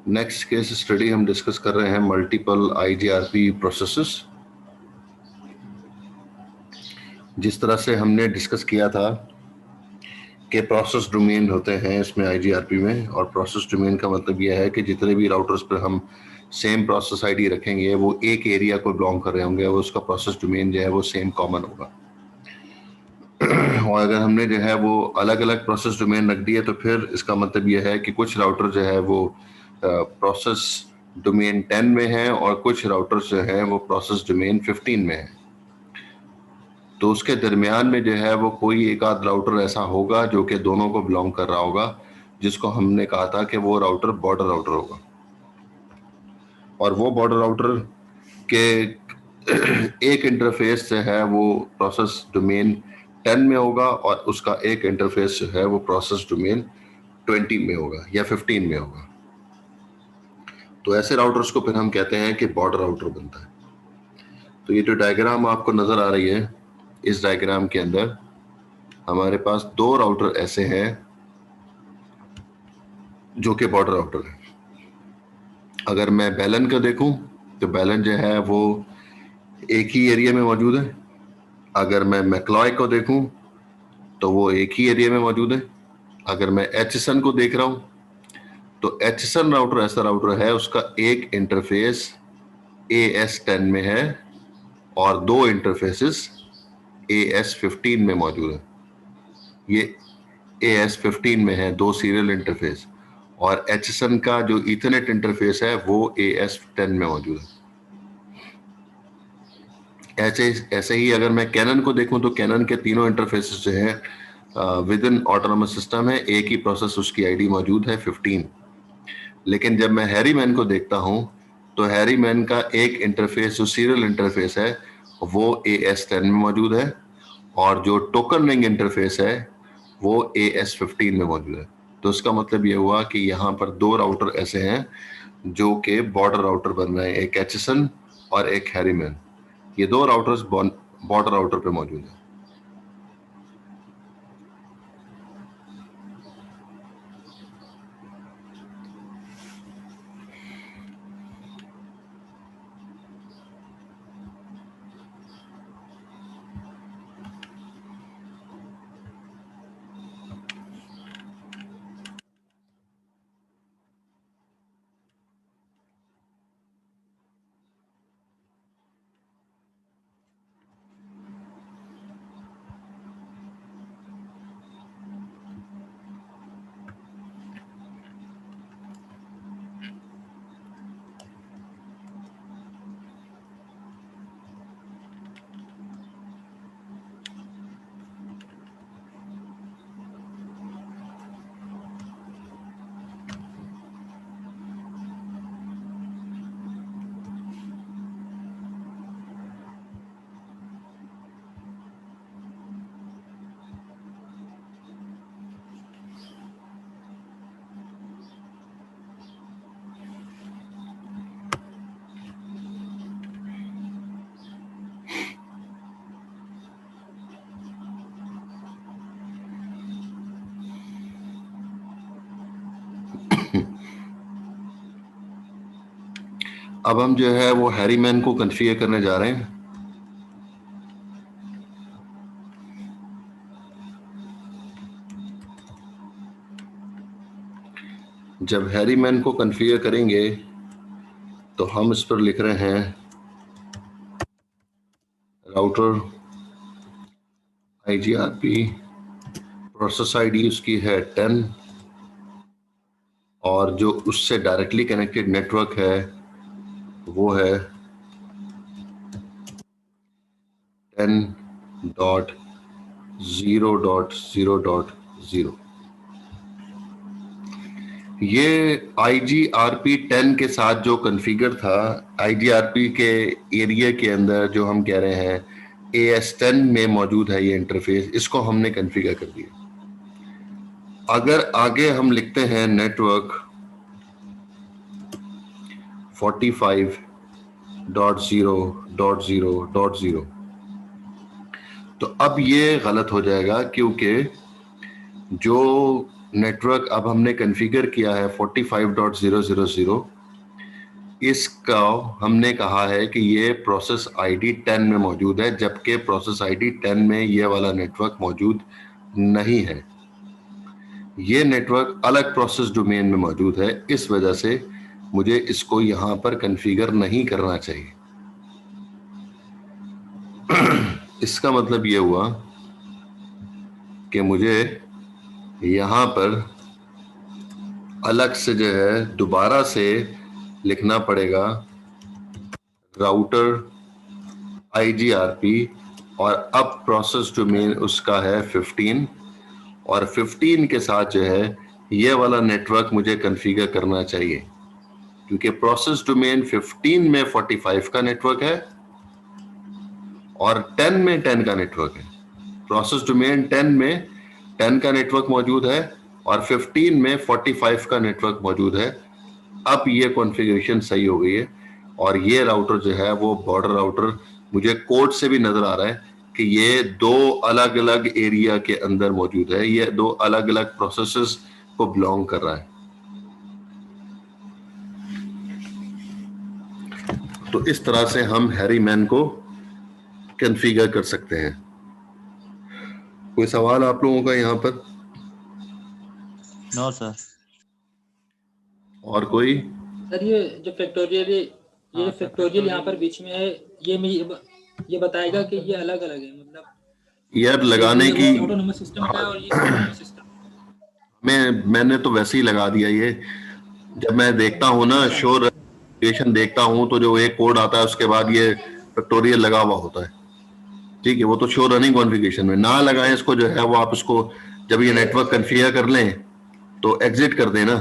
Next case study हम discuss कर रहे हैं मल्टीपल आईजीआरपी प्रोसेसेस। जिस तरह से हमने डिस्कस किया था कि प्रोसेस डोमेन होते हैं इसमें आईजीआरपी में, और प्रोसेस डोमेन का मतलब यह है कि जितने भी राउटर्स पर हम सेम प्रोसेस आईडी रखेंगे वो एक एरिया को बिलोंग कर रहे होंगे, वो उसका प्रोसेस डोमेन जो है वो सेम कॉमन होगा। और अगर हमने जो है वो अलग अलग प्रोसेस डोमेन रख दिए तो फिर इसका मतलब यह है कि कुछ राउटर जो है वो प्रोसेस डोमेन 10 में है और कुछ राउटर्स जो है वो प्रोसेस डोमेन 15 में है। तो उसके दरमियान में जो है वो कोई एक आध राउटर ऐसा होगा जो कि दोनों को बिलोंग कर रहा होगा, जिसको हमने कहा था कि वो राउटर बॉर्डर राउटर होगा। और वो बॉर्डर राउटर के एक इंटरफेस जो है वो प्रोसेस डोमेन 10 में होगा और उसका एक इंटरफेस जो है वो प्रोसेस डोमेन 20 में होगा या 15 में होगा। तो ऐसे राउटर्स को फिर हम कहते हैं कि बॉर्डर राउटर बनता है। तो ये जो डायग्राम आपको नजर आ रही है, इस डायग्राम के अंदर हमारे पास दो राउटर ऐसे हैं जो कि बॉर्डर राउटर है। अगर मैं बैलन का देखूं तो बैलन जो है वो एक ही एरिया में मौजूद है। अगर मैं मैक्लॉय को देखूं तो वो एक ही एरिया में मौजूद है। अगर मैं एचएसएन को देख रहा हूं तो एचएसएन राउटर ऐसा राउटर है उसका एक इंटरफेस AS10 में है और दो इंटरफेसेस AS15 में मौजूद है। ये AS15 में है, दो सीरियल इंटरफेस, और एचएसएन का जो ईथरनेट इंटरफेस है वो AS10 में मौजूद है। ऐसे ही अगर मैं कैनन को देखूं तो कैनन के तीनों इंटरफेसेस जो हैं विद इन ऑटोनोमस सिस्टम है, एक ही प्रोसेस उसकी आईडी मौजूद है 15। लेकिन जब मैं हैरीमैन को देखता हूं तो हैरीमैन का एक इंटरफेस जो सीरियल इंटरफेस है वो AS10 में मौजूद है और जो टोकन रिंग इंटरफेस है वो AS15 में मौजूद है। तो इसका मतलब ये हुआ कि यहाँ पर दो राउटर ऐसे हैं जो कि बॉर्डर राउटर बन रहे हैं, एक एचएसएन और एक हैरीमैन। ये दो राउटर्स बॉर्डर राउटर पे मौजूद है। अब हम जो है वो हैरीमैन को कॉन्फ़िगर करने जा रहे हैं। जब हैरीमैन को कॉन्फ़िगर करेंगे तो हम इस पर लिख रहे हैं राउटर IGRP, प्रोसेस आईडी उसकी है 10 और जो उससे डायरेक्टली कनेक्टेड नेटवर्क है वो है 10.0.0.0। ये IGRP 10 के साथ जो कॉन्फ़िगर था, IGRP के एरिया के अंदर जो हम कह रहे हैं AS10 में मौजूद है ये इंटरफेस, इसको हमने कॉन्फ़िगर कर दिया। अगर आगे हम लिखते हैं नेटवर्क 45.0.0.0, तो अब ये गलत हो जाएगा क्योंकि जो नेटवर्क अब हमने कॉन्फ़िगर किया है 45.0.0.0, इसका हमने कहा है कि ये प्रोसेस आईडी 10 में मौजूद है, जबकि प्रोसेस आईडी 10 में ये वाला नेटवर्क मौजूद नहीं है। ये नेटवर्क अलग प्रोसेस डोमेन में मौजूद है, इस वजह से मुझे इसको यहां पर कॉन्फ़िगर नहीं करना चाहिए। इसका मतलब ये हुआ कि मुझे यहां पर अलग से जो है दोबारा से लिखना पड़ेगा राउटर IGRP और अब प्रोसेस डोमेन उसका है 15 और 15 के साथ जो है ये वाला नेटवर्क मुझे कॉन्फ़िगर करना चाहिए क्योंकि प्रोसेस डोमेन 15 में 45 का नेटवर्क है और 10 में 10 का नेटवर्क है। प्रोसेस डोमेन 10 में 10 का नेटवर्क मौजूद है और 15 में 45 का नेटवर्क मौजूद है। अब ये कॉन्फ़िगरेशन सही हो गई है और ये राउटर जो है वो बॉर्डर राउटर मुझे कोड से भी नजर आ रहा है कि ये दो अलग अलग एरिया के अंदर मौजूद है, ये दो अलग अलग प्रोसेसेस को बिलोंग कर रहा है। तो इस तरह से हम हैरीमैन को कॉन्फ़िगर कर सकते हैं। कोई सवाल आप लोगों का यहाँ पर? No sir. और कोई? सर ये जो फैक्टोरियल यहाँ पर बीच में है, ये बताएगा कि ये अलग अलग है, मतलब यार लगाने की ऑटोनोमस सिस्टम का है और ये ऑटोनोमस सिस्टम। मैंने तो वैसे ही लगा दिया ये। जब मैं देखता हूँ ना शो रजिस्ट्रेशन देखता हूँ तो जो एक कोड आता है उसके बाद ये फैक्टोरियल लगा हुआ होता है, ठीक है। वो तो शो रनिंग कॉन्फ़िगरेशन में ना लगाएं इसको, जो है वो आप इसको जब ये नेटवर्क कॉन्फ़िगर कर लें तो एग्जिट कर दें ना,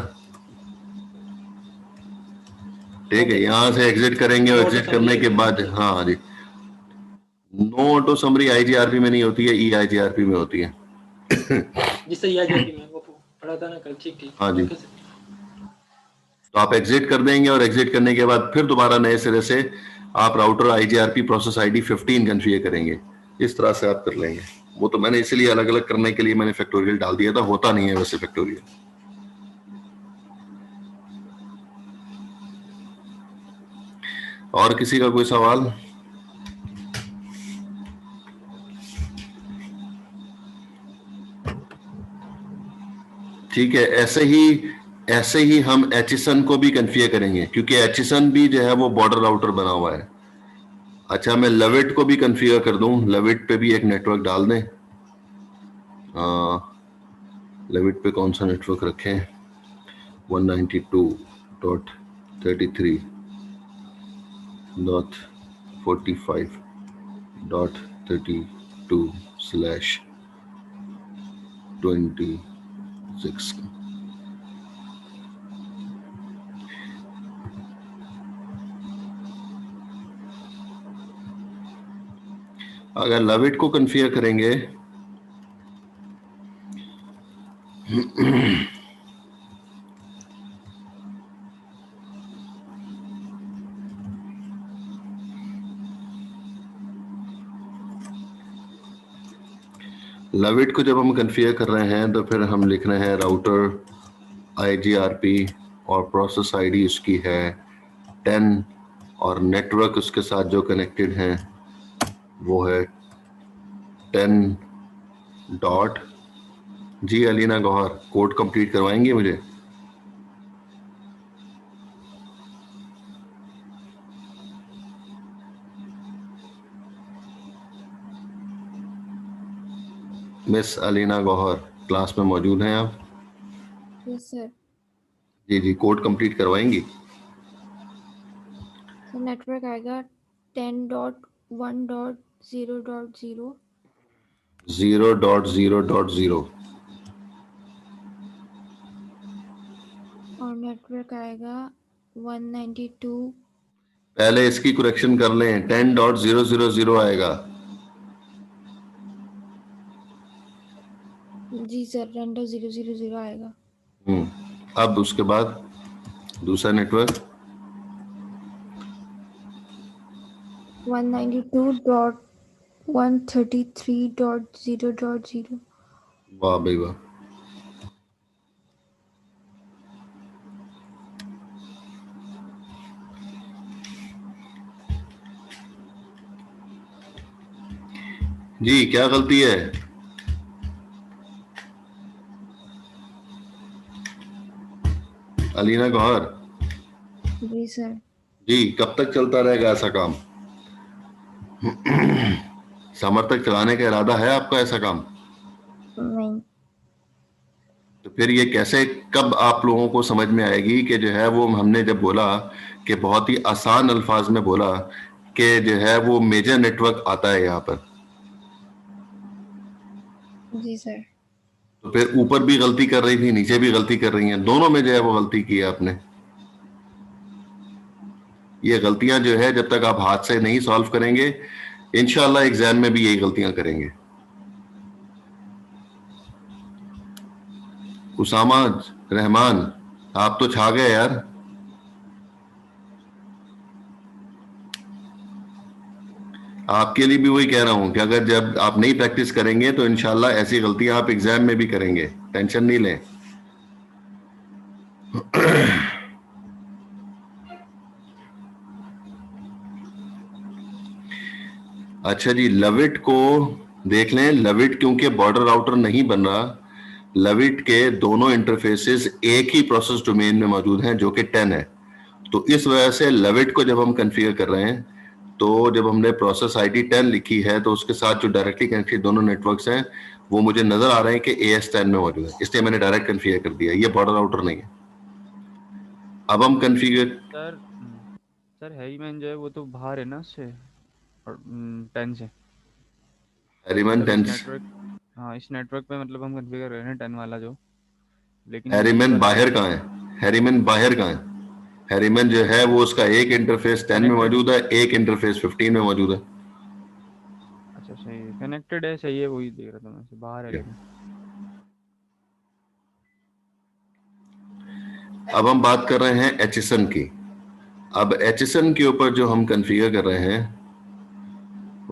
ठीक है। यहाँ से एग्जिट करेंगे और एग्जिट करने के बाद हाँ जी, नो ऑटो समरी IGRP में नहीं होती है, EIGRP में होती है। जिससे EIGRP में वो पढ़ा था ना कल, ठीक। हाँ जी, तो आप एग्जिट कर देंगे और एग्जिट करने के बाद फिर दोबारा नए सिरे से आप router IGRP process ID 15 configure करेंगे। इस तरह से आप कर लेंगे। वो तो मैंने इसलिए अलग अलग करने के लिए मैंने फैक्टोरियल डाल दिया था, होता नहीं है वैसे फैक्टोरियल। और किसी का कोई सवाल? ठीक है, ऐसे ही हम HSN को भी कॉन्फ़िगर करेंगे क्योंकि HSN भी जो है वो बॉर्डर राउटर बना हुआ है। अच्छा, मैं लविट को भी कॉन्फ़िगर कर दूं, लविट पे भी एक नेटवर्क डाल दें। लविट पे कौन सा नेटवर्क रखें? 192.33.45.22/26। अगर लविट को कॉन्फ़िगर करेंगे लविट को जब हम कॉन्फ़िगर कर रहे हैं तो फिर हम लिख रहे हैं राउटर IGRP और प्रोसेस आईडी उसकी है 10 और नेटवर्क उसके साथ जो कनेक्टेड है वो है 10 डॉट। जी अलीना गौहर, कोड कंप्लीट करवाएंगे मुझे? मिस अलीना गौहर क्लास में मौजूद हैं आप? Yes sir. जी जी, कोड कंप्लीट करवाएंगी? सर नेटवर्क आएगा 10.1.0.0 0.0.0 और नेटवर्क आएगा 192। पहले इसकी करेक्शन कर लें, 10.0.0.0 आएगा। जी सर 10.0.0.0 आएगा। अब उसके बाद दूसरा नेटवर्क 192.133.0.0। वाह भाई वाह। जी क्या गलती है? अलीना गौहर जी सर। जी, कब तक चलता रहेगा ऐसा काम? समर तक चलाने का इरादा है आपका ऐसा काम? नहीं। तो फिर ये कैसे, कब आप लोगों को समझ में आएगी कि जो है वो हमने जब बोला कि बहुत ही आसान अल्फाज में बोला कि जो है वो मेजर नेटवर्क आता है यहाँ पर, जी सर। तो फिर ऊपर भी गलती कर रही थी, नीचे भी गलती कर रही हैं, दोनों में जो है वो गलती की है आपने। ये गलतियां जो है जब तक आप हाथ से नहीं सॉल्व करेंगे, इंशाल्लाह एग्जाम में भी यही गलतियां करेंगे। उसामा रहमान, आप तो छा गए यार। आपके लिए भी वही कह रहा हूं कि अगर जब आप नहीं प्रैक्टिस करेंगे तो इंशाल्लाह ऐसी गलतियां आप एग्जाम में भी करेंगे, टेंशन नहीं लें। अच्छा जी, लविट को देख लें। लविट क्योंकि बॉर्डर राउटर नहीं बन रहा, लविट के दोनों इंटरफेसेस एक ही प्रोसेस डोमेन में मौजूद हैं जो कि 10 है। तो इस वजह से लविट को जब हम कन्फिगर कर रहे हैं तो जब हमने प्रोसेस आईडी 10 लिखी है तो उसके साथ जो डायरेक्टली कनेक्टेड दोनों नेटवर्क्स हैं वो मुझे नजर आ रहे हैं कि AS10 में मौजूद है, इसलिए मैंने डायरेक्ट कन्फिगर कर दिया। ये बॉर्डर राउटर नहीं है। अब हम कन्फिगर सर सर हैरीमैन जो है वो तो बाहर है ना उससे, और 10 से, हैरीमैन मतलब 10। इस नेटवर्क, हाँ इस नेटवर्क पे मतलब हम कॉन्फ़िगर कर रहे हैं 10 वाला जो, लेकिन वो ये हैरीमैन वाला बाहर जो कहाँ है? हैरीमैन बाहर कहाँ है? हैरीमैन जो है वो उसका एक इंटरफेस 10 में कनेक्टेड, मौजूद है, एक इंटरफेस 15 में मौजूद है। अच्छा सही है, कनेक्टेड है, सही है, वही देख रहा था मैं, से बाहर है लेकिन। अब हम बात कर रहे हैं HSN की। अब HSN के ऊपर जो हम कन्फिगर कर रहे हैं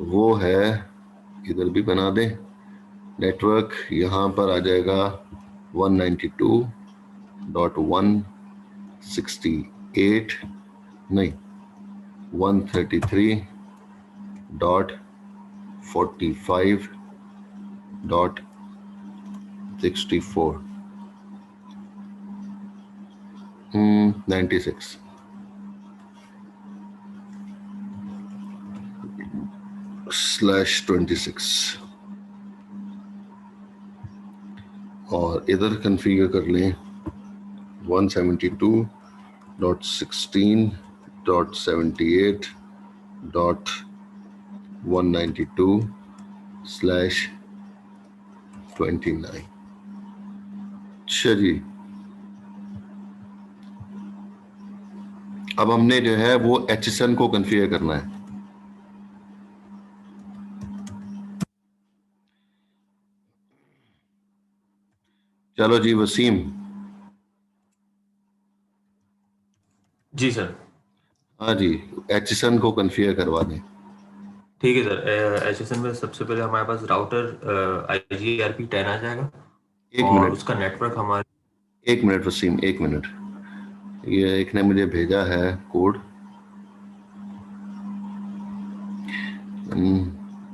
वो है, इधर भी बना दें नेटवर्क, यहाँ पर आ जाएगा 192.168, नहीं 133.45.64 96 स्लैश 26 और इधर कन्फिगर कर लें 172.16.78.192/29। अच्छा जी, अब हमने जो है वो HSN को कन्फिगर करना है। चलो जी वसीम। जी सर। हाँ जी, HSN को कन्फिगर करवा दें। ठीक है सर। HSN में सबसे पहले हमारे पास राउटर IGRP10 आ जाएगा एक और मिनट, उसका नेटवर्क हमारे, एक मिनट वसीम, एक मिनट। ये एक ने मुझे भेजा है कोड,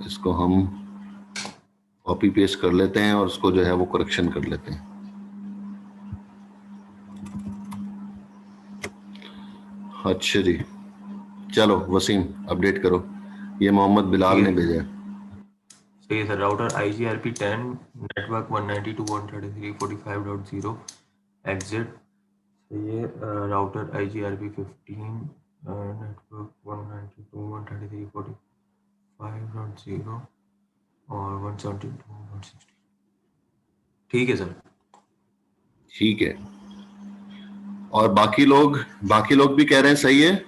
इसको हम कॉपी पेस्ट कर लेते हैं और उसको जो है वो करेक्शन कर लेते हैं। अच्छा जी, चलो वसीम अपडेट करो। ये मोहम्मद बिलाल ने भेजा है। सही है sir. Router IGRP 10 network 192.133.45.0 exit. ये राउटर IGRP 15 नेटवर्क 192.133.45.0 और 172.60। ठीक है सर। ठीक है, और बाकी लोग भी कह रहे हैं सही है।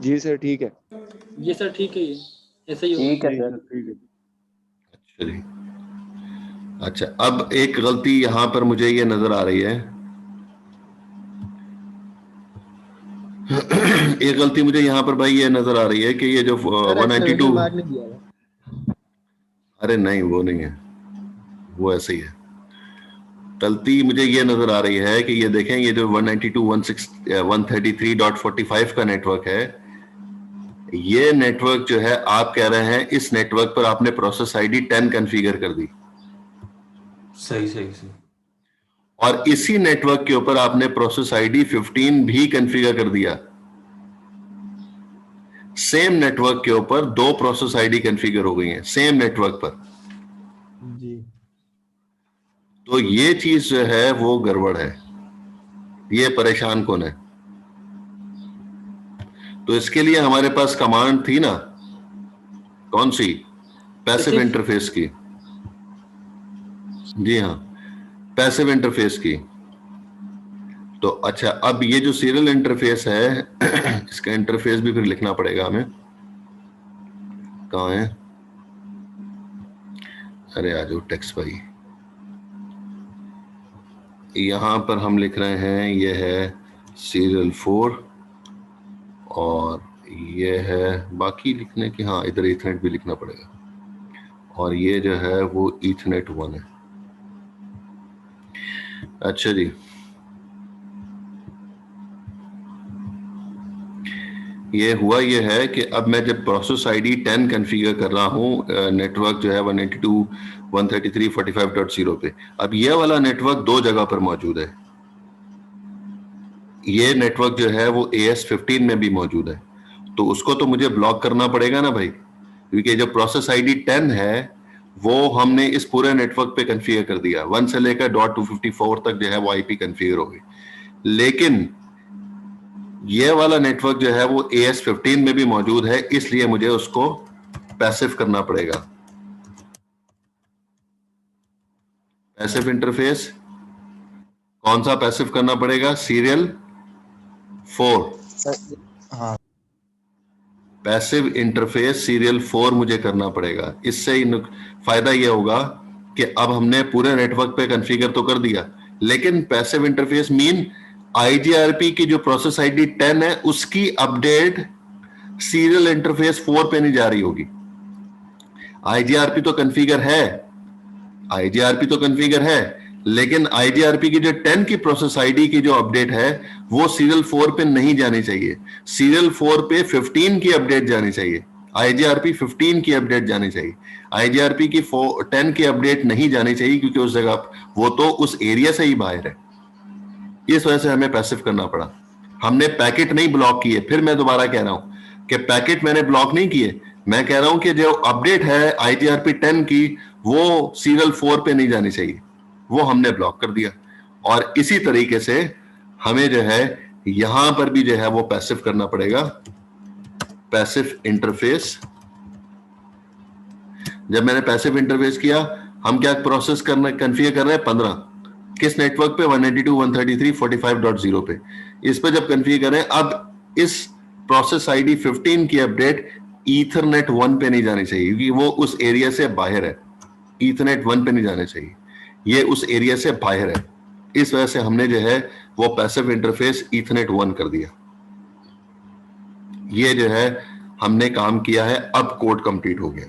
जी सर ठीक है। जी सर ठीक है, ये ऐसे ही ठीक है सर ठीक है। अच्छा जी, अच्छा अब एक गलती यहाँ पर मुझे ये नजर आ रही है एक गलती मुझे यहाँ पर भाई ये नजर आ रही है कि ये जो 192, अरे नहीं वो नहीं है, वो ऐसे ही है। गलती मुझे ये नजर आ रही है कि ये देखें, ये जो 192.163.45 का नेटवर्क है, ये नेटवर्क जो है आप कह रहे हैं इस नेटवर्क पर आपने प्रोसेस आईडी 10 कॉन्फ़िगर कर दी। सही सही सही। और इसी नेटवर्क के ऊपर आपने प्रोसेस आईडी 15 भी कॉन्फ़िगर कर दिया। सेम नेटवर्क के ऊपर दो प्रोसेस आईडी कॉन्फ़िगर हो गई हैं सेम नेटवर्क पर। जी तो ये चीज जो है वो गड़बड़ है, ये परेशान कौन है? तो इसके लिए हमारे पास कमांड थी ना, कौन सी? पैसिव इंटरफेस की। जी हाँ, पैसिव इंटरफेस की। तो अच्छा, अब ये जो सीरियल इंटरफेस है इसका इंटरफेस भी फिर लिखना पड़ेगा हमें। कहाँ है? अरे आ जाओ टेक्स्ट भाई, यहां पर हम लिख रहे हैं ये है सीरियल 4 और ये है बाकी लिखने की, हाँ इधर ईथरनेट भी लिखना पड़ेगा, और ये जो है वो ईथरनेट 1 है। अच्छा जी, ये हुआ ये है कि अब मैं जब प्रोसेस आईडी 10 कॉन्फ़िगर कर रहा हूँ नेटवर्क जो है 192.133.45.0 पे, अब ये वाला नेटवर्क दो जगह पर मौजूद है। ये नेटवर्क जो है वो AS15 में भी मौजूद है, तो उसको तो मुझे ब्लॉक करना पड़ेगा ना भाई, क्योंकि जो प्रोसेस आईडी 10 है वो हमने इस पूरे नेटवर्क पे कॉन्फ़िगर कर दिया। 1 से लेकर .254 तक जो है वो IP कॉन्फ़िगर हो गई, लेकिन ये वाला नेटवर्क जो है वो AS15 में भी मौजूद है, इसलिए मुझे उसको पैसिव करना पड़ेगा। पैसिव इंटरफेस कौन सा पैसिव करना पड़ेगा? सीरियल 4। हाँ पैसिव इंटरफेस सीरियल 4 मुझे करना पड़ेगा। इससे फायदा यह होगा कि अब हमने पूरे नेटवर्क पे कॉन्फ़िगर तो कर दिया, लेकिन पैसिव इंटरफेस मीन IGRP की जो प्रोसेस आईडी 10 है उसकी अपडेट सीरियल इंटरफेस 4 पे नहीं जा रही होगी। IGRP तो कॉन्फ़िगर है, लेकिन IGRP की जो 10 की प्रोसेस आईडी की जो अपडेट है वो सीरियल 4 पे नहीं जानी चाहिए। सीरियल 4 पे 15 की अपडेट जानी चाहिए, IGRP 15 की अपडेट जानी चाहिए। IGRP की 10 की अपडेट नहीं जानी चाहिए, क्योंकि उस जगह वो तो उस एरिया से ही बाहर है। इस वजह से हमें पैसिव करना पड़ा। हमने पैकेट नहीं ब्लॉक किए। फिर मैं दोबारा कह रहा हूं कि पैकेट मैंने ब्लॉक नहीं किए, मैं कह रहा हूं कि जो अपडेट है IGRP 10 की वो सीरियल 4 पे नहीं जानी चाहिए, वो हमने ब्लॉक कर दिया। और इसी तरीके से हमें जो है यहां पर भी जो है वो पैसिव करना पड़ेगा। पैसिव इंटरफेस, जब मैंने पैसिव इंटरफेस किया, हम क्या प्रोसेस करना कॉन्फ़िगर कर रहे हैं? 15 किस नेटवर्क पे? 192.133.45.0 पे। इस पे जब कॉन्फ़िगर करें, अब इस प्रोसेस आईडी 15 की अपडेट ईथरनेट 1 पे नहीं जानी चाहिए, क्योंकि वो उस एरिया से बाहर है। ईथरनेट 1 पे नहीं जाने चाहिए, ये उस एरिया से बाहर है। इस वजह से हमने जो है वो पैसिव इंटरफेस ईथरनेट 1 कर दिया। ये जो है हमने काम किया है। अब कोड कंप्लीट हो गया।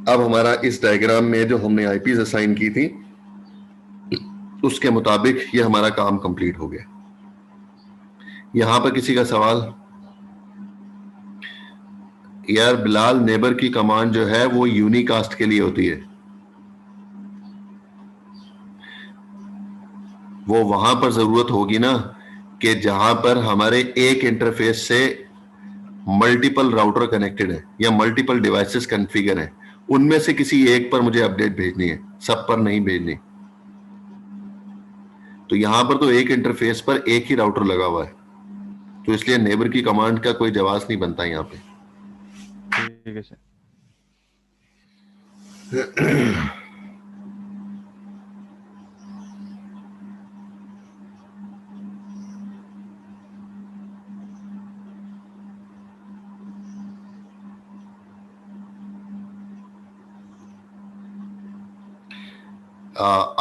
अब हमारा इस डायग्राम में जो हमने आईपीज असाइन की थी उसके मुताबिक ये हमारा काम कंप्लीट हो गया। यहां पर किसी का सवाल? यार बिलाल, नेबर की कमांड जो है वो यूनिकास्ट के लिए होती है। वो वहां पर जरूरत होगी ना कि जहां पर हमारे एक इंटरफेस से मल्टीपल राउटर कनेक्टेड है या मल्टीपल डिवाइसेस कॉन्फ़िगर हैं, उनमें से किसी एक पर मुझे अपडेट भेजनी है, सब पर नहीं भेजनी। तो यहां पर तो एक इंटरफेस पर एक ही राउटर लगा हुआ है, तो इसलिए नेबर की कमांड का कोई जवाब नहीं बनता यहाँ पे। ठीक है सर।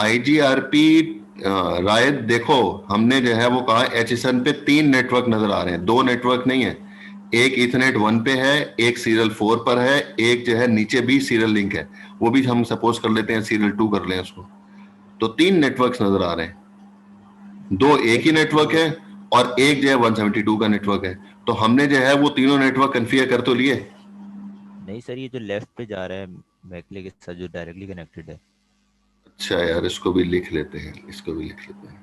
आईजीआरपी रायत, देखो हमने जो है वो कहा एचएसएन पे 3 नेटवर्क नजर आ रहे हैं, 2 नेटवर्क नहीं है। एक इथरनेट 1 पे है, एक सीरियल 4 पर है, एक जो है नीचे भी सीरियल लिंक है, वो भी हम सपोज कर लेते हैं सीरियल 2 कर लें उसको। तो 3 नेटवर्क्स नजर आ रहे हैं, 2 एक ही नेटवर्क है और एक जो है 172 का नेटवर्क है। तो हमने जो है वो तीनों नेटवर्क कन्फिगर कर तो लिए। नहीं सर, ये जो लेफ्ट पे जा रहा है मैकले के साथ जो डायरेक्टली कनेक्टेड है। अच्छा यार, इसको भी लिख लेते हैं, इसको भी लिख लेते हैं।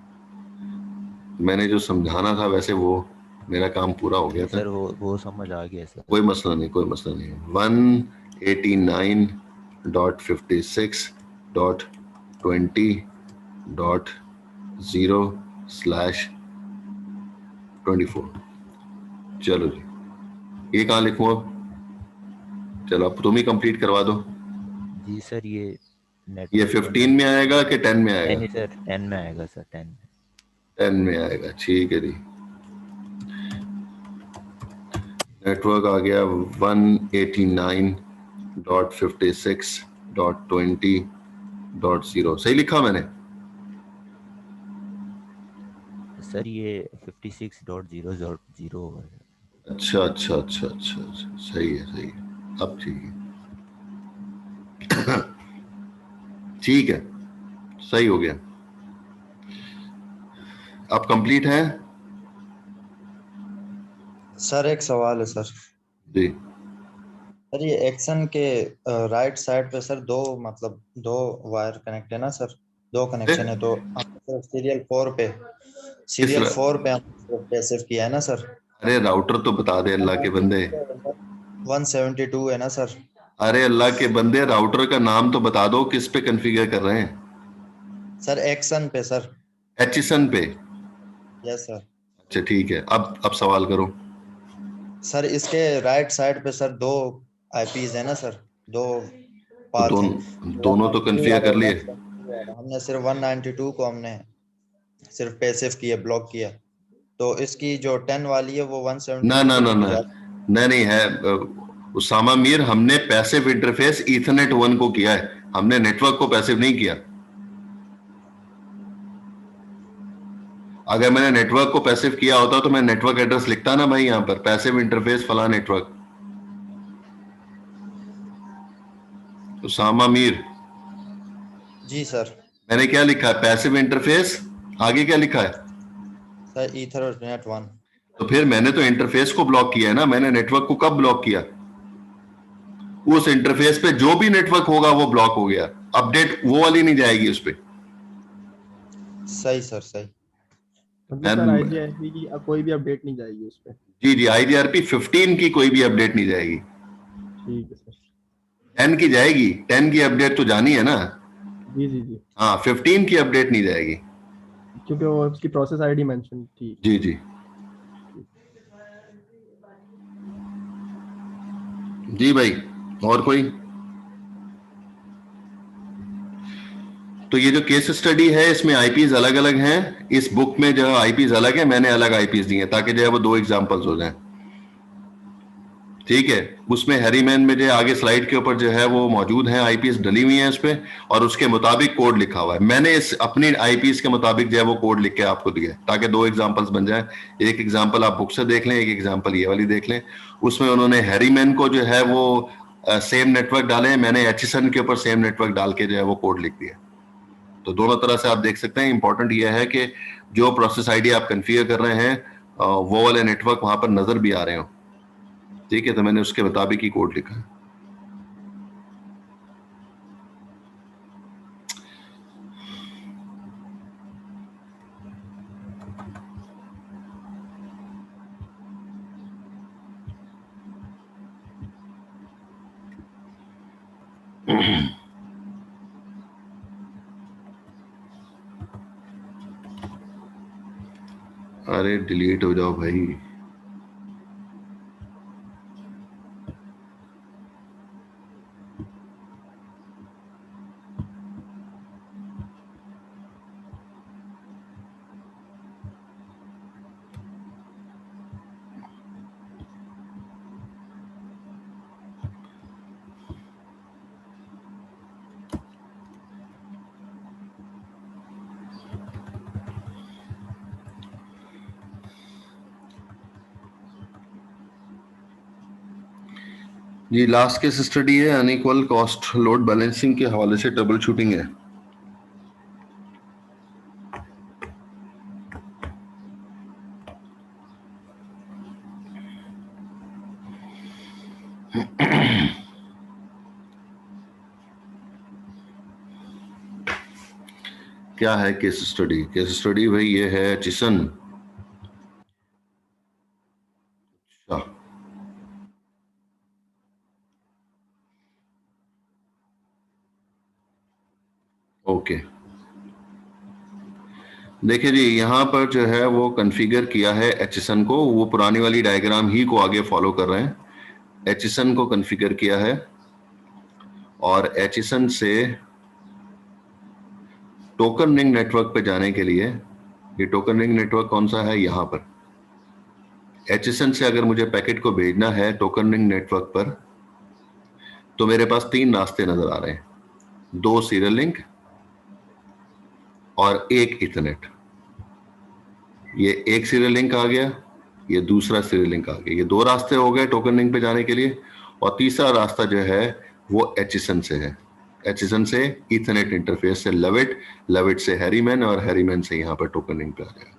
मैंने जो समझाना था वैसे वो मेरा काम पूरा हो गया था सर। वो समझ आ गया सर। कोई मसला नहीं, कोई मसला नहीं। 189.56.20/24। चलो जी, ये कहाँ लिखूं अब? चलो अब तुम ही कंप्लीट करवा दो। जी सर, ये ये 15 में आएगा कि 10 में आएगा? नहीं सर, 10 में आएगा सर, 10 में। 10 में आएगा, ठीक है जी। नेटवर्क आ गया 189.56.20.0। सही लिखा मैंने? सर ये 56.0.0 है। अच्छा अच्छा अच्छा अच्छा अच्छा, सही है सही है, अब ठीक है। ठीक है, सही हो गया। अब कंप्लीट है सर एक सवाल है सर। जी। सर ये एक्शन के राइट साइड पे सर दो वायर कनेक्ट है ना सर, 2 कनेक्शन है। तो हमने सिर्फ सीरियल 4 पे हमने पैसिव किया है ना सर। अरे राउटर तो बता दे अल्लाह के बंदे। 172 है ना सर। अरे अल्लाह के बंदे, राउटर का नाम तो बता दो, किस पे कॉन्फ़िगर कर रहे हैं? सर एक्शन पे सर। एचएसएन पे? Yes sir. अच्छा ठीक है, अब सवाल करो। सर इसके राइट साइड पे सर 2 आईपीज है ना सर, 2 तो पाथ हैं। दोनों तो कॉन्फ़िगर कर लिए। हमने सिर्फ 192 को हमने सिर्फ पैसिव किया, ब्लॉक किया। तो इसकी जो 10 वाली है वो 172 ना ना ना ना नहीं है उसामा मीर, हमने पैसिव इंटरफेस ईथरनेट 1 को किया है, हमने नेटवर्क को पैसिव नहीं किया। अगर मैंने नेटवर्क को पैसिव किया होता तो मैं नेटवर्क एड्रेस लिखता ना भाई, यहां पर पैसिव इंटरफेस फला नेटवर्क। उसामा मीर जी सर। मैंने क्या लिखा है? पैसिव इंटरफेस, आगे क्या लिखा है? Sir Ethernet 1। तो फिर मैंने तो इंटरफेस को ब्लॉक किया है ना, मैंने नेटवर्क को कब ब्लॉक किया? उस इंटरफेस पे जो भी नेटवर्क होगा वो ब्लॉक हो गया, अपडेट वो वाली नहीं जाएगी उस पे। सही सर, सही। सर आईजीआरपी की कोई भी अपडेट नहीं जाएगी उस पे? जी जी, आईजीआरपी 15 की कोई भी अपडेट नहीं जाएगी। ठीक है सर। 10 की जाएगी, 10 की अपडेट तो जानी है ना। जी जी जी। हाँ, 15 की अपडेट नहीं जाएगी क्योंकि वो उसकी प्रोसेस आईडी मेंशन थी। जी जी जी भाई। और कोई? तो ये जो केस स्टडी है इसमें आईपीज अलग अलग हैं, इस बुक में जो आईपीज अलग है, मैंने अलग आईपीज दिए हैं ताकि जो है वो 2 एग्जांपल्स हो जाएं। ठीक है, उसमें हैरीमैन में जो आगे स्लाइड के ऊपर जो है वो मौजूद है, आईपीएस डली हुई है इस पे, और उसके मुताबिक कोड लिखा हुआ है। मैंने इस अपनी आईपीएस के मुताबिक जो है वो कोड लिख के आपको दिया है ताकि 2 एग्जांपल्स बन जाए। एक एग्जांपल आप बुक से देख लें, एक एग्जांपल ये वाली देख लें। उसमें उन्होंने हैरीमैन को जो है वो सेम नेटवर्क डाले, मैंने एचएसएन के ऊपर सेम नेटवर्क डाल के जो है वो कोड लिख दिया। तो दोनों तरह से आप देख सकते हैं। इंपॉर्टेंट यह है कि जो प्रोसेस आईडी आप कॉन्फ़िगर कर रहे हैं वो वाले नेटवर्क वहां पर नजर भी आ रहे हो। ठीक है, तो मैंने उसके मुताबिक ही कोड लिखा है। अरे डिलीट हो जाओ भाई। ये लास्ट केस स्टडी है, अनइक्वल कॉस्ट लोड बैलेंसिंग के हवाले से ट्रबल शूटिंग है। क्या है केस स्टडी? केस स्टडी भाई ये है चिसन। अच्छा, ओके। देखिए जी, यहाँ पर जो है वो कॉन्फ़िगर किया है एचएसएन को, वो पुरानी वाली डायग्राम ही को आगे फॉलो कर रहे हैं। एचएसएन को कॉन्फ़िगर किया है और एचएसएन से टोकन रिंग नेटवर्क पे जाने के लिए, ये टोकन रिंग नेटवर्क कौन सा है? यहाँ पर एचएसएन से अगर मुझे पैकेट को भेजना है टोकन रिंग नेटवर्क पर, तो मेरे पास 3 रास्ते नजर आ रहे हैं, 2 सीरियल लिंक और 1 इथरनेट। ये एक सीरियल लिंक आ गया, ये दूसरा सीरियल लिंक आ गया, ये 2 रास्ते हो गए टोकन रिंग पे जाने के लिए। और तीसरा रास्ता जो है वो एचएसएन से है, एचएसएन से इथरनेट इंटरफेस से लविट, लविट से हैरीमैन और हैरीमैन से यहाँ पर टोकन रिंग पे आ जाएगा।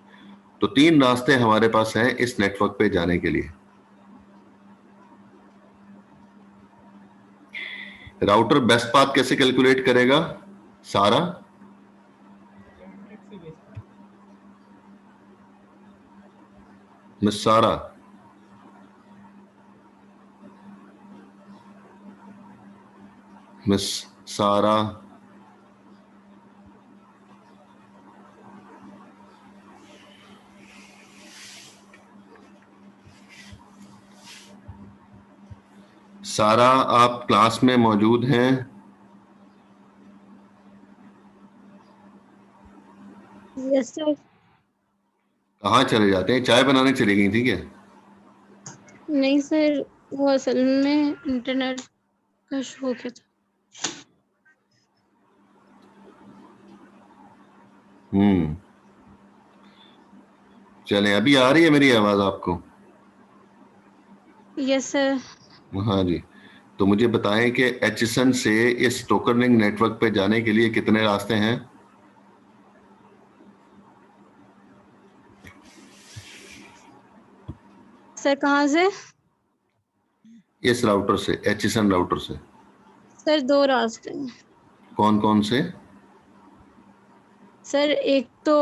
तो 3 रास्ते हमारे पास हैं इस नेटवर्क पे जाने के लिए। राउटर बेस्ट पाथ कैसे कैलकुलेट करेगा? सारा मिस सारा, मिस सारा, सारा आप क्लास में मौजूद हैं? Yes sir. कहाँ चले जाते हैं? चाय बनाने चली गई थी क्या? नहीं सर, वो असल में इंटरनेट का शो क्या था। चलें, अभी आ रही है मेरी आवाज आपको? Yes sir. हाँ जी। तो मुझे बताएं कि एचएसएन से इस टोकन रिंग नेटवर्क पे जाने के लिए कितने रास्ते हैं? सर कहाँ से? इस राउटर से, एचएसएन राउटर से। सर 2 रास्ते हैं। कौन कौन से? सर एक तो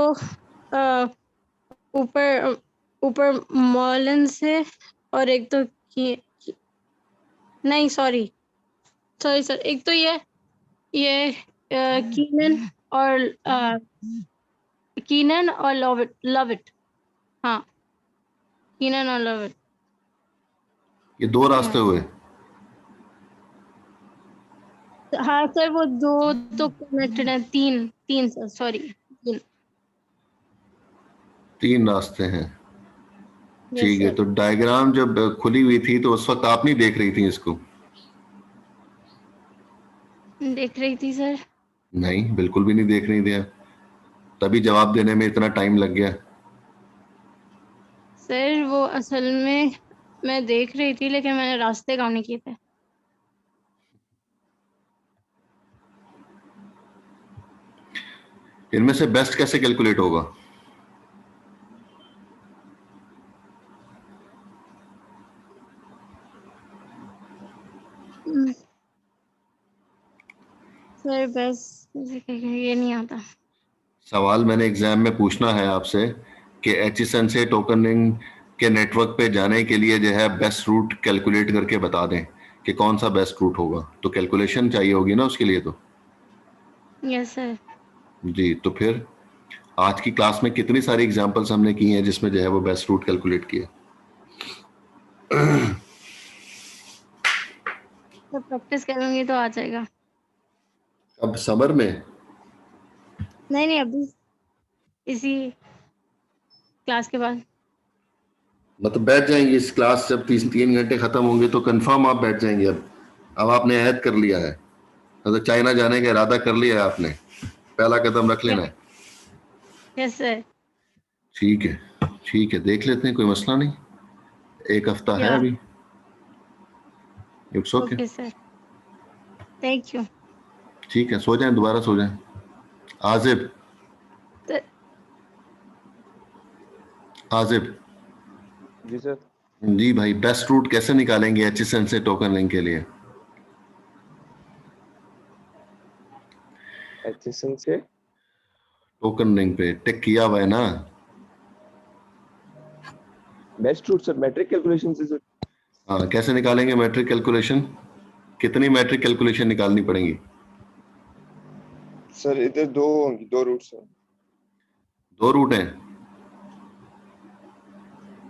ऊपर ऊपर मॉलन से, और एक तो नहीं सॉरी सर, एक तो ये कीनन और लविट। हाँ, कीनन और लविट। ये 2 रास्ते हुए। हाँ सर, वो 2 तो कनेक्टेड है, 3 सर, सॉरी 3 रास्ते हैं। यस ठीक है, सर। तो डायग्राम जब खुली हुई थी तो उस वक्त आप नहीं देख रही थी इसको? देख रही थी सर। नहीं, बिल्कुल भी नहीं देख रही थी आप, तभी जवाब देने में इतना टाइम लग गया। सर वो असल में मैं देख रही थी, लेकिन मैंने रास्ते काम नहीं किए थे। इनमें से बेस्ट कैसे कैलकुलेट होगा? सर बस ये नहीं आता। सवाल मैंने एग्जाम में पूछना है आपसे कि एचएसएन से टोकनिंग के नेटवर्क पे जाने के लिए जो है बेस्ट रूट कैलकुलेट करके बता दें कि कौन सा बेस्ट रूट होगा। तो कैलकुलेशन चाहिए होगी ना उसके लिए। तो यस सर। जी, तो फिर आज की क्लास में कितनी सारी एग्जांपल्स हमने की हैं जिसमें जो है वो बेस्ट रूट कैलकुलेट किया। तो प्रैक्टिस करूंगी तो आ जाएगा। अब समर में नहीं अभी इसी क्लास के बाद। मतलब बैठ जाएंगे इस क्लास, जब 3 घंटे खत्म होंगे तो कंफर्म आप बैठ जाएंगे। अब आपने ऐड कर लिया है, मतलब चाइना जाने का इरादा कर लिया है आपने, पहला कदम रख लेना है। Yes sir. ठीक है, देख लेते हैं, कोई मसला नहीं, एक हफ्ता है अभी। It's okay. Okay sir, thank you. ठीक है, सो जाएं, दोबारा सो जाएं। आजिब जी सर। जी भाई, बेस्ट रूट कैसे निकालेंगे एचएसएन से टोकन लिंक के लिए? एचएसएन से टोकन लिंक पे टिक किया हुआ है ना। Best route sir metric calculation से सर। हाँ, कैसे निकालेंगे मैट्रिक कैलकुलेशन? कितनी मैट्रिक कैलकुलेशन निकालनी पड़ेगी? सर इधर दो होंगी, दो रूट सर। 2 रूट हैं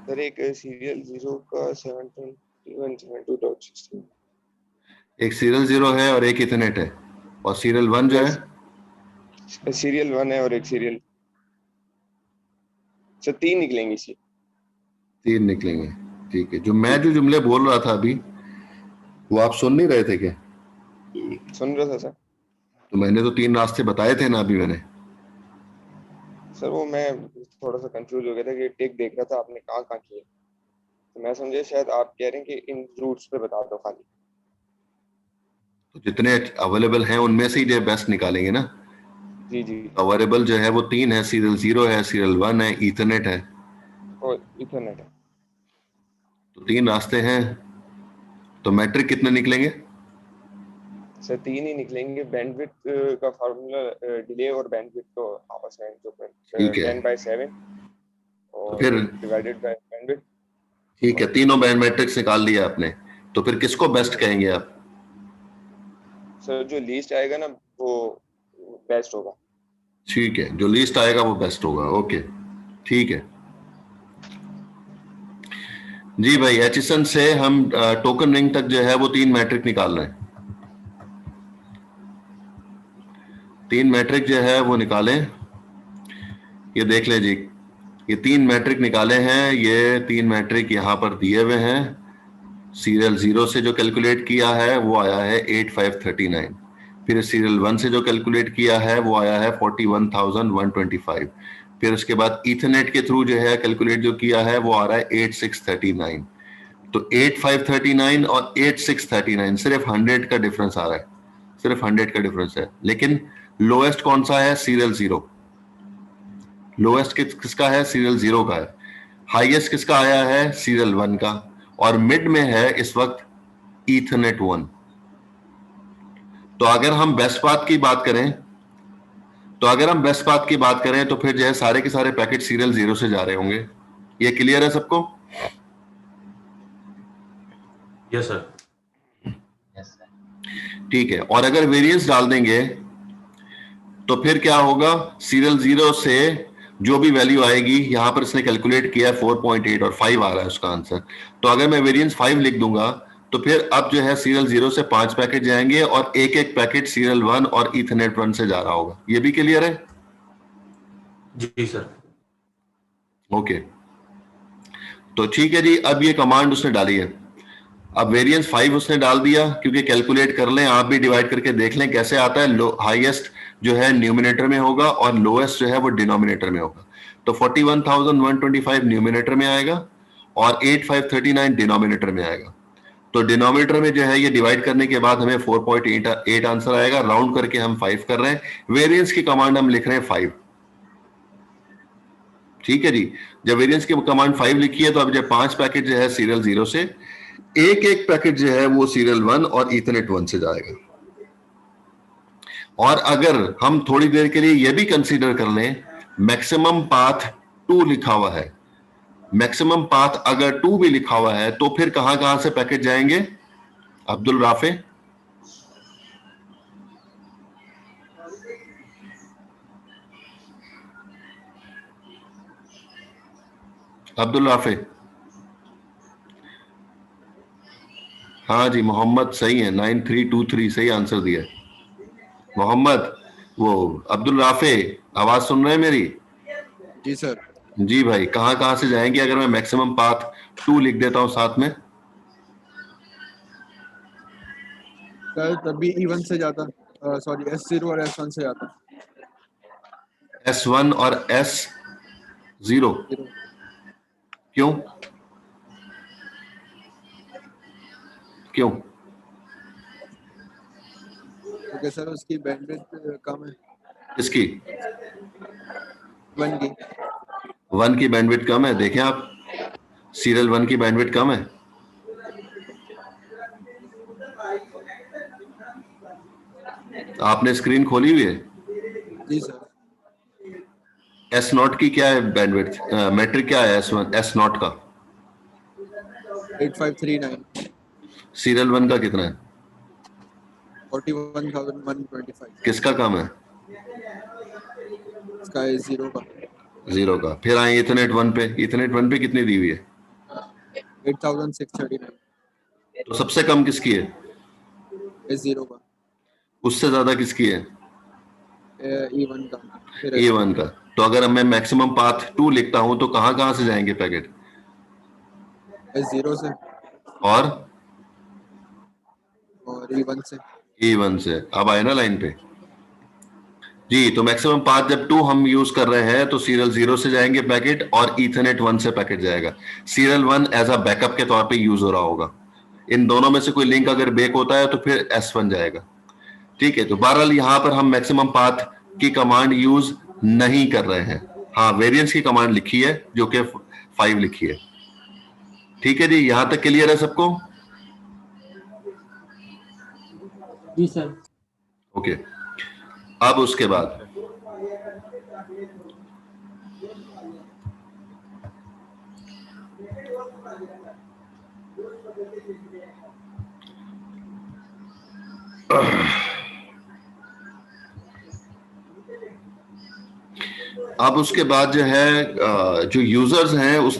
सर, एक सीरियल 0 का 721.72.16, एक सीरियल 0 है और एक इथरनेट है, और सीरियल 1 जो है सीरियल 1 है और एक सीरियल सर 3 निकलेंगे इसी। 3 निकलेंगे। ठीक है, जो जुमले बोल रहा था अभी वो आप सुन नहीं रहे थे क्या? सुन रहा था सर। तो मैंने तो 3 रास्ते बताए थे ना अभी मैंने। सर वो मैं थोड़ा सा कंफ्यूज हो गया था कि टिक देख रहा था आपने कहाँ किया, तो मैं समझे शायद आप कह रहे हैं कि इन रूट्स पे बता दो खाली। तो जितने अवेलेबल हैं उनमें से ही जो बेस्ट निकालेंगे ना। जी अवेलेबल जो है वो 3 है, सीरियल 0 है, सीरियल 1 है, ईथरनेट है, और इथरनेट है। तो 3 रास्ते हैं। तो मैट्रिक कितने निकलेंगे? सर 3 ही निकलेंगे। बैंडविड्थ का फार्मूला डिले और बैंडविड्थ को आपस में जो 10/7 तो और फिर डिवाइडेड बाय बैंडविड्थ। ठीक है, तीनों बैंड मैट्रिक्स निकाल लिया आपने, तो फिर किसको बेस्ट कहेंगे आप? सर जो लीस्ट आएगा ना वो बेस्ट होगा। ठीक है, जो लीस्ट आएगा वो बेस्ट होगा। ओके, ठीक है जी भाई। एचएसएन से हम टोकन रिंग तक जो है वो 3 मैट्रिक निकाल रहे हैं। 3 मैट्रिक जो है वो निकालें। ये देख ले जी, ये 3 मैट्रिक निकाले हैं। ये 3 मैट्रिक यहाँ पर दिए हुए हैं। सीरियल 0 से जो कैलकुलेट किया है वो आया है 8539। फिर सीरियल 1 से जो कैलकुलेट किया है वो आया है 41,125। फिर उसके बाद ईथरनेट के थ्रू जो है कैलकुलेट जो किया है वो आ रहा है 8639। तो 8539 और 8639 सिर्फ 100 का डिफरेंस आ रहा है, सिर्फ 100 का डिफरेंस है। लेकिन लोएस्ट कौन सा है? सीरियल 0। लोएस्ट किसका है? सीरियल 0 का है। हाईएस्ट किसका आया है? सीरियल 1 का। और मिड में है इस वक्त ईथरनेट 1। तो अगर हम बेस्ट पाथ की बात करें तो फिर जो है सारे के सारे पैकेट सीरियल 0 से जा रहे होंगे। ये क्लियर है सबको? Yes sir. ठीक है, और अगर वेरिएंस डाल देंगे तो फिर क्या होगा? सीरियल 0 से जो भी वैल्यू आएगी, यहां पर इसने कैलकुलेट किया 4.8 और 5 आ रहा है उसका आंसर। तो अगर मैं वेरिएंस 5 लिख दूंगा तो फिर अब जो है सीरियल 0 से 5 पैकेट जाएंगे और एक पैकेट सीरियल 1 और ईथरनेट 1 से जा रहा होगा। ये भी क्लियर है? जी सर। ओके, तो ठीक है जी। अब ये कमांड उसने डाली है। अब वेरिएंस 5 उसने डाल दिया, क्योंकि कैलकुलेट कर लें, आप भी डिवाइड करके देख लें कैसे आता है। हाईएस्ट जो है न्यूमिनेटर में होगा और लोएस्ट जो है वो डिनोमिनेटर में होगा। तो 41,125 न्यूमिनेटर में आएगा और 8539 डिनोमिनेटर में आएगा। तो डिनोमिनेटर में जो है ये डिवाइड करने के बाद हमें 4.8 आंसर आएगा। राउंड करके हम 5 कर रहे हैं। वेरिएंस की कमांड हम लिख रहे हैं 5। ठीक है जी। जब वेरिएंस की कमांड 5 लिखी है तो अब जब 5 पैकेट जो है सीरियल 0 से, एक एक पैकेट जो है वो सीरियल 1 और ईथरनेट 1 से जाएगा। और अगर हम थोड़ी देर के लिए यह भी कंसीडर कर लें मैक्सिमम पाथ 2 लिखा हुआ है, मैक्सिमम पाथ अगर 2 भी लिखा हुआ है तो फिर कहां कहां से पैकेट जाएंगे अब्दुल राफे? अब्दुल राफे? हाँ जी, मोहम्मद सही है, 9323 सही आंसर दिया है मोहम्मद। वो अब्दुल राफे आवाज सुन रहे हैं मेरी? जी सर। जी भाई, कहां कहां से जाएंगे अगर मैं मैक्सिमम पाथ 2 लिख देता हूं साथ में? सर तभी E1 से जाता, सॉरी S0 और S1 से जाता। S1 और S0 क्यों? क्यों? क्योंकि सर उसकी बैंडविड्थ कम है। किसकी? 1 की। 1 की बैंडविड्थ कम है। देखें आप, सीरियल 1 की बैंडविड्थ कम है। आपने स्क्रीन खोली हुई है? जी सर। S0 की क्या है बैंडविड्थ? मैट्रिक क्या है S0 का? 8539। सीरियल 1 का कितना है? 41,125। किसका कम है? इसका है 0 का। 0 का। फिर आए ईथरनेट 1 पे। ईथरनेट 1 पे कितनी दी हुई है? 8639। तो सबसे कम किसकी है? S0 का। उससे ज्यादा किसकी है? E1 का। E1 का। तो अगर मैं मैक्सिमम पाथ 2 लिखता हूं तो कहां कहां से जाएंगे पैकेट? S0 से और E1 से। E1 से। अब आए ना लाइन पे जी। तो मैक्सिमम पाथ जब 2 हम यूज कर रहे हैं तो सीरियल 0 से जाएंगे पैकेट और ईथरनेट 1 से पैकेट जाएगा। सीरियल 1 एज अ बैकअप के तौर पे यूज हो रहा होगा। इन दोनों में से कोई लिंक अगर ब्रेक होता है तो फिर S1 जाएगा। ठीक है, तो बहरहाल यहां पर हम मैक्सिमम पाथ की कमांड यूज नहीं कर रहे हैं। हाँ, वेरिएंस की कमांड लिखी है जो कि 5 लिखी है। ठीक है जी, यहां तक क्लियर है सबको? जी सर। ओके, अब उसके बाद अब उसके बाद जो है जो यूजर्स हैं उस